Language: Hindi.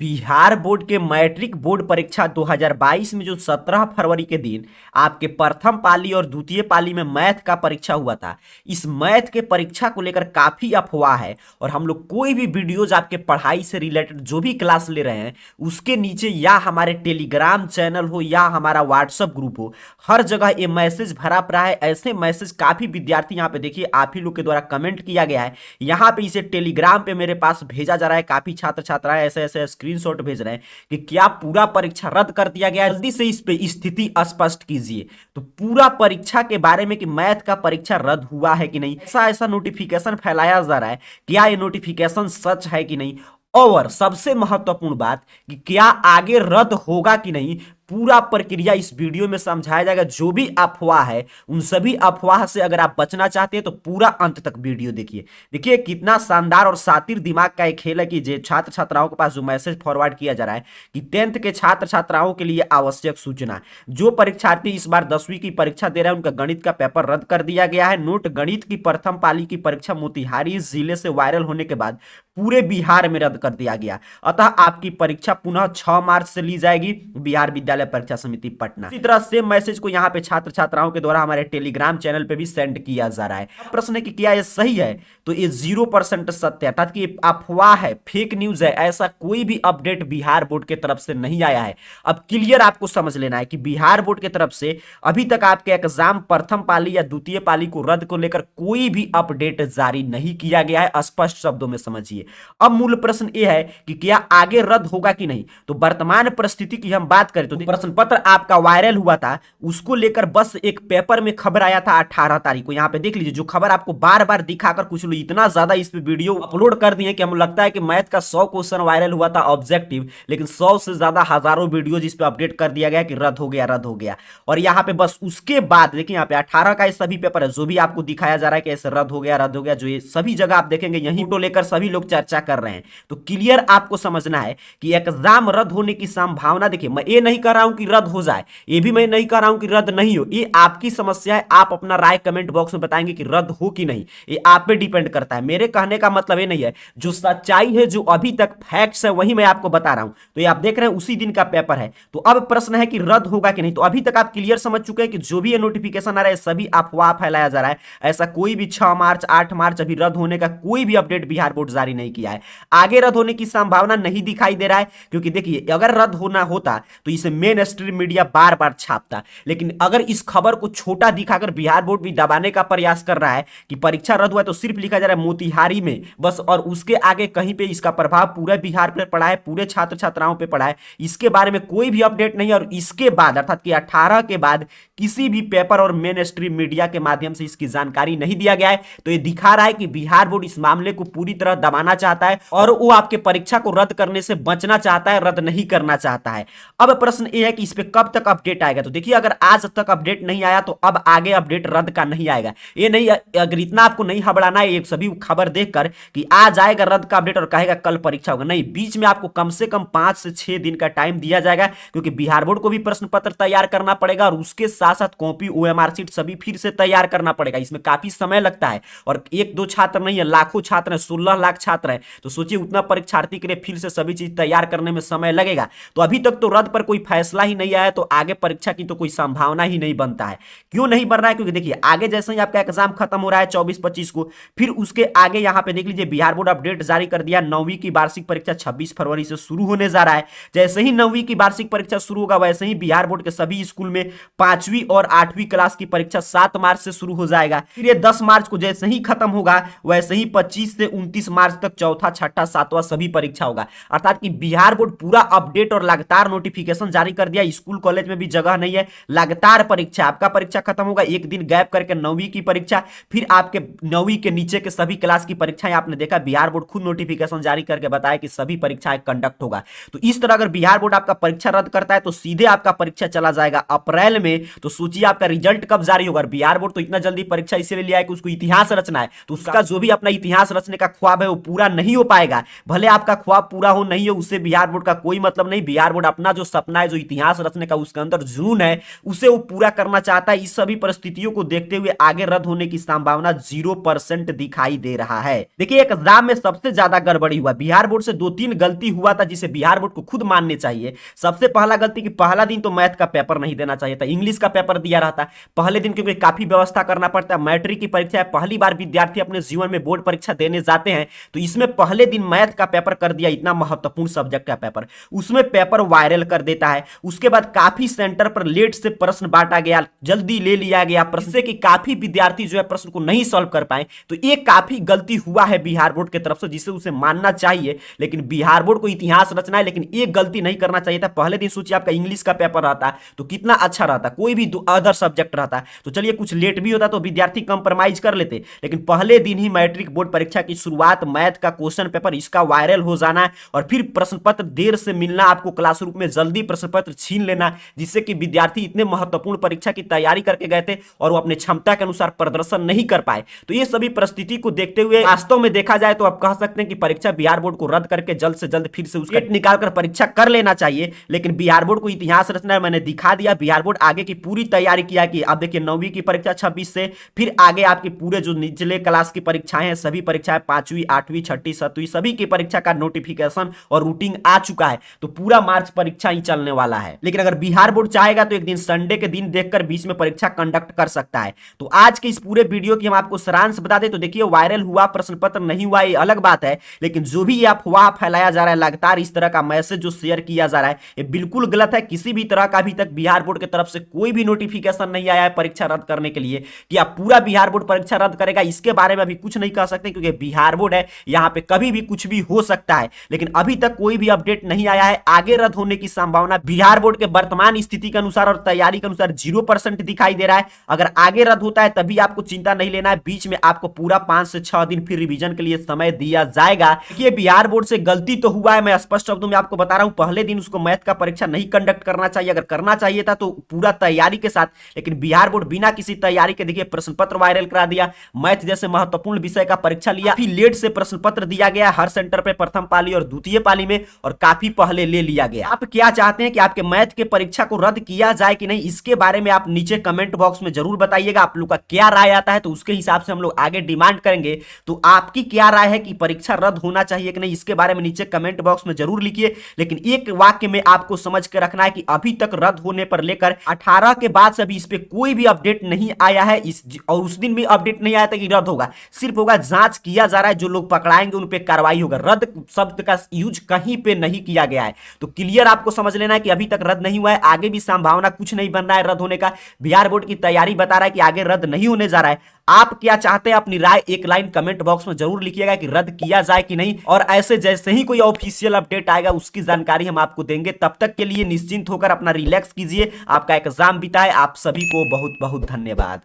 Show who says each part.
Speaker 1: बिहार बोर्ड के मैट्रिक बोर्ड परीक्षा 2022 में जो 17 फरवरी के दिन आपके प्रथम पाली और द्वितीय पाली में मैथ का परीक्षा हुआ था। इस मैथ के परीक्षा को लेकर काफी अफवाह है और हम लोग कोई भी वीडियोज आपके पढ़ाई से रिलेटेड जो भी क्लास ले रहे हैं उसके नीचे या हमारे टेलीग्राम चैनल हो या हमारा व्हाट्सएप ग्रुप हो, हर जगह ये मैसेज भरा पड़ा है। ऐसे मैसेज काफी विद्यार्थी यहाँ पे देखिए आप ही लोग के द्वारा कमेंट किया गया है, यहाँ पे इसे टेलीग्राम पे मेरे पास भेजा जा रहा है। काफी छात्र छात्राएं ऐसे ऐसे स्क्रीनशॉट भेज रहे हैं कि क्या पूरा परीक्षा रद्द कर दिया गया है, जल्दी से इस पे स्थिति स्पष्ट कीजिए। तो पूरा परीक्षा के बारे में कि मैथ का परीक्षा रद्द हुआ है कि नहीं, ऐसा ऐसा नोटिफिकेशन फैलाया जा रहा है, क्या ये नोटिफिकेशन सच है कि नहीं, और सबसे महत्वपूर्ण बात कि क्या आगे रद्द होगा कि नहीं, पूरा प्रक्रिया इस वीडियो में समझाया जाएगा। जो भी अफवाह है उन सभी अफवाह से अगर आप बचना चाहते हैं तो पूरा अंत तक वीडियो देखिए। देखिए कितना शानदार और शातिर दिमाग का एक खेल है कि जो छात्र छात्राओं के पास जो मैसेज फॉरवर्ड किया जा रहा है कि 10th के छात्र छात्राओं के लिए आवश्यक सूचना, जो परीक्षार्थी इस बार 10वीं की परीक्षा दे रहे हैं उनका गणित का पेपर रद्द कर दिया गया है। नोट, गणित की प्रथम पाली की परीक्षा मोतिहारी जिले से वायरल होने के बाद पूरे बिहार में रद्द कर दिया गया, अतः आपकी परीक्षा पुनः 6 मार्च से ली जाएगी। बिहार विद्यालय परीक्षा समिति पटना। इसी तरह सेम मैसेज को यहाँ पे छात्र छात्राओं के द्वारा हमारे टेलीग्राम चैनल पे भी सेंड किया जा रहा है। प्रश्न है कि क्या ये सही है, तो ये 0% सत्य है, अर्थात कि अफवाह है, फेक न्यूज है। ऐसा कोई भी अपडेट बिहार बोर्ड के तरफ से नहीं आया है। अब क्लियर आपको समझ लेना है कि बिहार बोर्ड के तरफ से अभी तक आपके एग्जाम प्रथम पाली या द्वितीय पाली को रद्द को लेकर कोई भी अपडेट जारी नहीं किया गया है, स्पष्ट शब्दों में समझिए। अब मूल प्रश्न यह है कि क्या आगे रद्द होगा कि नहीं। तो वर्तमान परिस्थिति की हम बात करें तो प्रश्न पत्र आपका वायरल हुआ था, उसको लेकर बस एक पेपर में खबर आया था 18 तारीख को। यहां पे देख लीजिए, जो खबर आपको बार बार दिखाकर कुछ लोग इतना ज्यादा इस पे वीडियो अपलोड कर दिए कि हमें लगता है कि मैथ का 100 क्वेश्चन वायरल हुआ था ऑब्जेक्टिव, लेकिन 100 से ज्यादा हजारों वीडियो इस पे अपडेट कर दिया गया कि रद्द हो गया, रद्द हो गया। और यहाँ पे बस उसके बाद देखिए यहाँ पे 18 का ये सभी पेपर है जो भी आपको दिखाया जा रहा है कि ऐसे रद्द हो गया, रद्द हो गया, जो ये सभी जगह आप देखेंगे यहीं को लेकर सभी लोग चर्चा कर रहे हैं। तो क्लियर आपको समझना है कि एग्जाम रद्द होने की संभावना, देखिए मैं ये नहीं कर रहा हूं कि रद्द हो जाए, ये भी मैं नहीं कर रहा हूं कि रद्द नहीं हो, ये आपकी समस्या है। आप अपना राय कमेंट बॉक्स में बताएंगे कि रद्द हो कि नहीं, ये आप पे डिपेंड करता है। मेरे कहने का मतलब ये नहीं है, जो सच्चाई है, जो अभी तक फैक्ट्स है वही मैं आपको बता रहा हूं। तो ये आप देख रहे हैं उसी दिन का पेपर है। तो अब प्रश्न है कि रद्द होगा कि नहीं। तो अभी तक आप क्लियर समझ चुके हैं कि जो भी ये नोटिफिकेशन आ रहा है सभी अफवाह फैलाया जा रहा है। ऐसा कोई भी 6 मार्च 8 मार्च अभी रद्द होने का कोई भी अपडेट बिहार बोर्ड जारी नहीं किया है। आगे रद्द होने की संभावना नहीं दिखाई दे रहा है, क्योंकि देखिए अगर रद्द होना होता तो इसे मेन स्ट्रीम मीडिया बार बार छापता, लेकिन अगर इस खबर को छोटा दिखाकर बिहार बोर्ड भी दबाने का प्रयास कर रहा है कि परीक्षा रद्द हुआ है, तो सिर्फ लिखा जा रहा है मोतिहारी में बस, और उसके आगे कहीं पे इसका प्रभाव पूरे बिहार पर पड़ा है, पूरे छात्र छात्राओं पे पड़ा है, इसके बारे में कोई भी अपडेट नहीं है। और इसके बाद अर्थात कि 18 के बाद किसी भी पेपर और मेन स्ट्रीम मीडिया के माध्यम से इसकी जानकारी नहीं दिया गया है। तो ये दिखा रहा है कि बिहार बोर्ड इस मामले को पूरी तरह दबाना चाहता है और वो आपके परीक्षा को रद्द करने से बचना चाहता है, रद्द नहीं करना चाहता है। अब प्रश्न ये है कि इस पे कब तक अपडेट आएगा। तो देखिए अगर आज तक अपडेट नहीं आया तो अब आगे अपडेट रद्द का नहीं आएगा। ये नहीं, अगर इतना आपको नहीं घबराना है एक सभी खबर देखकर कि आज आएगा रद्द का अपडेट और कहेगा कल परीक्षा होगा, नहीं। बीच में आपको कम से कम 5 से 6 दिन का टाइम दिया जाएगा, क्योंकि बिहार बोर्ड को भी प्रश्न पत्र तैयार करना पड़ेगा और उसके साथ साथ कॉपी, ओएमआर शीट सभी फिर से तैयार करना पड़ेगा। इसमें काफी समय लगता है और एक दो छात्र नहीं है, लाखों छात्र हैं, 16 लाख छात्र हैं। तो सोचिए उतना परीक्षार्थी के लिए फिर से सभी चीज तैयार करने में समय लगेगा। तो अभी तक तो रद्द पर कोई फैसला ही नहीं आया, तो आगे परीक्षा की तो कोई संभावना ही नहीं बनता है। क्यों नहीं बन रहा है, क्योंकि देखिए आगे जैसे ही आपका एग्जाम खत्म हो रहा है 24-25 को, फिर उसके आगे यहां पे देख लीजिए बिहार बोर्ड अपडेट जारी कर दिया, 9वीं की वार्षिक परीक्षा 26 फरवरी से शुरू होने जा रहा है। जैसे ही 9वीं की वार्षिक परीक्षा शुरू होगा वैसे ही बिहार बोर्ड के सभी स्कूल में 5वीं और 8वीं क्लास की परीक्षा 7 मार्च से शुरू हो जाएगा। फिर ये 10 मार्च को जैसे ही खत्म होगा वैसे ही 25 से 29 मार्च तक चौथा, छठा, सातवां सभी परीक्षा होगा। अर्थात कि बिहार बोर्ड पूरा अपडेट और लगातार नोटिफिकेशन जारी कर दिया। स्कूल कॉलेज में भी जगह नहीं है, लगातार परीक्षा, आपका परीक्षा खत्म होगा, एक दिन गैप करके 9वीं की परीक्षा, फिर आपके 9वीं के नीचे के सभी क्लास की परीक्षाएं। आपने देखा बिहार बोर्ड खुद नोटिफिकेशन जारी करके बताया कि सभी परीक्षाएं कंडक्ट होगा। तो इस तरह अगर बिहार बोर्ड आपका परीक्षा रद्द करता है तो सीधे आपका परीक्षा चला जाएगा अप्रैल में। तो सोचिए आपका रिजल्ट कब जारी होगा। बिहार बोर्ड तो इतना जल्दी परीक्षा इसलिए लिया है कि उसको इतिहास रचना है, तो उसका जो भी अपना इतिहास रचने का ख्वाब है वो पूरा नहीं हो पाएगा। भले आपका ख्वाब पूरा हो नहीं हो, उससे बिहार बोर्ड का कोई मतलब नहीं। बिहार बोर्ड अपना जो सपना है, जो इतिहास रचने का उसके अंदर जुनून है, उसे वो पूरा करना चाहता है। इस सभी परिस्थितियों को देखते हुए आगे रद्द होने की संभावना 0% दिखाई दे रहा है। देखिए, एग्जाम में सबसे ज्यादा गड़बड़ी हुआ, बिहार बोर्ड से 2-3 गलती हुआ था जिसे बिहार बोर्ड को खुद मानने चाहिए। सबसे पहला गलती कि पहला दिन तो मैथ का पेपर नहीं देना चाहिए था, इंग्लिश का पेपर दिया रहता पहले दिन, क्योंकि काफी व्यवस्था करना पड़ता है। मैट्रिक की परीक्षा है, पहली बार विद्यार्थी अपने जीवन में बोर्ड परीक्षा देने जाते हैं, तो इसमें पहले दिन मैथ का पेपर कर दिया, इतना महत्वपूर्ण सब्जेक्ट का पेपर, उसमें पेपर वायरल कर देता है। उसके बाद काफी सेंटर पर लेट से प्रश्न बांटा गया, जल्दी ले लिया गया प्रश्न से कि काफी विद्यार्थी जो है प्रश्न को नहीं सॉल्व कर पाए। तो ये काफी गलती हुआ है बिहार बोर्ड की तरफ से, जिसे उसे मानना चाहिए। लेकिन बिहार बोर्ड को इतिहास रचना है, लेकिन एक गलती नहीं करना चाहिए था। पहले दिन सोचिए आपका इंग्लिश का पेपर रहता तो कितना अच्छा रहता, कोई भी अदर सब्जेक्ट रहता तो चलिए कुछ लेट भी होता तो विद्यार्थी कंप्रोमाइज कर लेते, लेकिन पहले दिन ही मैट्रिक बोर्ड परीक्षा की शुरुआत, मैथ का क्वेश्चन पेपर इसका वायरल हो जाना है, और फिर प्रश्न पत्र देर से मिलना, आपको क्लासरूम में जल्दी प्रश्न पत्र छीन लेना, जिससे कि विद्यार्थी इतने महत्वपूर्ण परीक्षा की तैयारी करके गए थे और वो अपने क्षमता के अनुसार प्रदर्शन नहीं कर पाए। तो ये सभी परिस्थिति को देखते हुए वास्तव में देखा जाए तो आप कह सकते हैं कि परीक्षा बिहार बोर्ड को रद्द करके जल्द से जल्द फिर से उसका निकालकर परीक्षा कर लेना चाहिए। लेकिन बिहार बोर्ड को इतिहास रचना मैंने दिखा दिया, बिहार बोर्ड आगे की पूरी तैयारी किया कि अब देखिए 9वीं की परीक्षा 26 से, फिर आगे आपके पूरे जो निचले क्लास की परीक्षाएं हैं, सभी परीक्षाएं 5वीं 8वीं 6ठी 7वीं सभी की परीक्षा का नोटिफिकेशन और रूटीन आ चुका है। तो पूरा मार्च परीक्षा ही चलने वाला है। लेकिन अगर बिहार बोर्ड चाहेगा तो एक दिन संडे के दिन देखकर बीच में परीक्षा कंडक्ट कर सकता है। तो आज के इस पूरे वीडियो की हम आपको सारांश बता दें तो देखिए, वायरल हुआ प्रश्न पत्र नहीं हुआ ये अलग बात है, लेकिन जो भी अफवाह फैलाया जा रहा है, लगातार इस तरह का मैसेज जो शेयर किया जा रहा है, ये बिल्कुल गलत है। किसी भी तरह का अभी तक बिहार बोर्ड की तरफ से कोई भी नोटिफिकेशन नहीं आया है परीक्षा रद्द करने के लिए कि आप पूरा बिहार बोर्ड परीक्षा रद्द करेगा। इसके बारे में अभी कुछ नहीं कह सकते, क्योंकि बिहार बोर्ड है, यहां पे कभी भी कुछ भी हो सकता है। लेकिन अभी तक कोई भी अपडेट नहीं आया है। आगे रद्द होने की संभावना बिहार बोर्ड के वर्तमान स्थिति के अनुसार और तैयारी के अनुसार 0% दिखाई दे रहा है। अगर आगे रद्द होता है तभी आपको चिंता नहीं लेना है, बीच में आपको पूरा 5 से 6 दिन फिर रिवीजन के लिए समय दिया जाएगा। देखिए, बिहार बोर्ड से गलती तो हुआ है, मैं स्पष्ट शब्दों में आपको बता रहा हूं। पहले दिन उसको मैथ का परीक्षा नहीं कंडक्ट करना चाहिए, अगर करना चाहिए था तो पूरा तैयारी के साथ। लेकिन बिहार बोर्ड बिना किसी तैयारी के देखिए प्रश्न पत्र वायरल करा दिया, मैथ जैसे महत्वपूर्ण विषय का परीक्षा लिया, फिर लेट से प्रश्न पत्र दिया गया हर सेंटर पे, प्रथम पाली और द्वितीय पाली में, और काफी पहले ले लिया गया। आप क्या चाहते हैं कि आपके मैथ के परीक्षा को रद्द किया जाए कि नहीं, इसके बारे में आप नीचे कमेंट बॉक्स में जरूर बताइएगा। आप लोग का क्या राय आता है, तो उसके हिसाब से हम लोग आगे डिमांड करेंगे। तो आपकी क्या राय है कि परीक्षा रद्द होना चाहिए कि नहीं, इसके बारे में नीचे कमेंट बॉक्स में जरूर लिखिए। लेकिन एक वाक्य में आपको समझ के रखना है कि अभी तक रद्द होने पर लेकर 18 के बाद से अभी इस पे कोई भी अपडेट नहीं आया है, और उस दिन भी अपडेट नहीं आया था कि रद्द होगा। सिर्फ होगा जांच किया जा रहा है, जो लोग पकड़ाएंगे उन पे कार्रवाई होगा। रद्द शब्द का यूज कहीं पे नहीं किया गया है। तो क्लियर आपको समझ लेना है कि अभी तक रद्द नहीं हुआ है, आगे भी संभावना कुछ नहीं बन रहा है रद्द होने का। बिहार बोर्ड की तैयारी बता रहा है कि आगे रद्द नहीं होने जा रहा है। आप क्या चाहते हैं, अपनी राय एक लाइन कमेंट बॉक्स में जरूर लिखिएगा कि रद्द किया जाए कि नहीं, और ऐसे जैसे ही कोई ऑफिशियल अपडेट आएगा उसकी जानकारी हम आपको देंगे। तब तक के लिए निश्चिंत होकर अपना रिलैक्स कीजिए, आपका एग्जाम बीता है। आप सभी को बहुत बहुत धन्यवाद।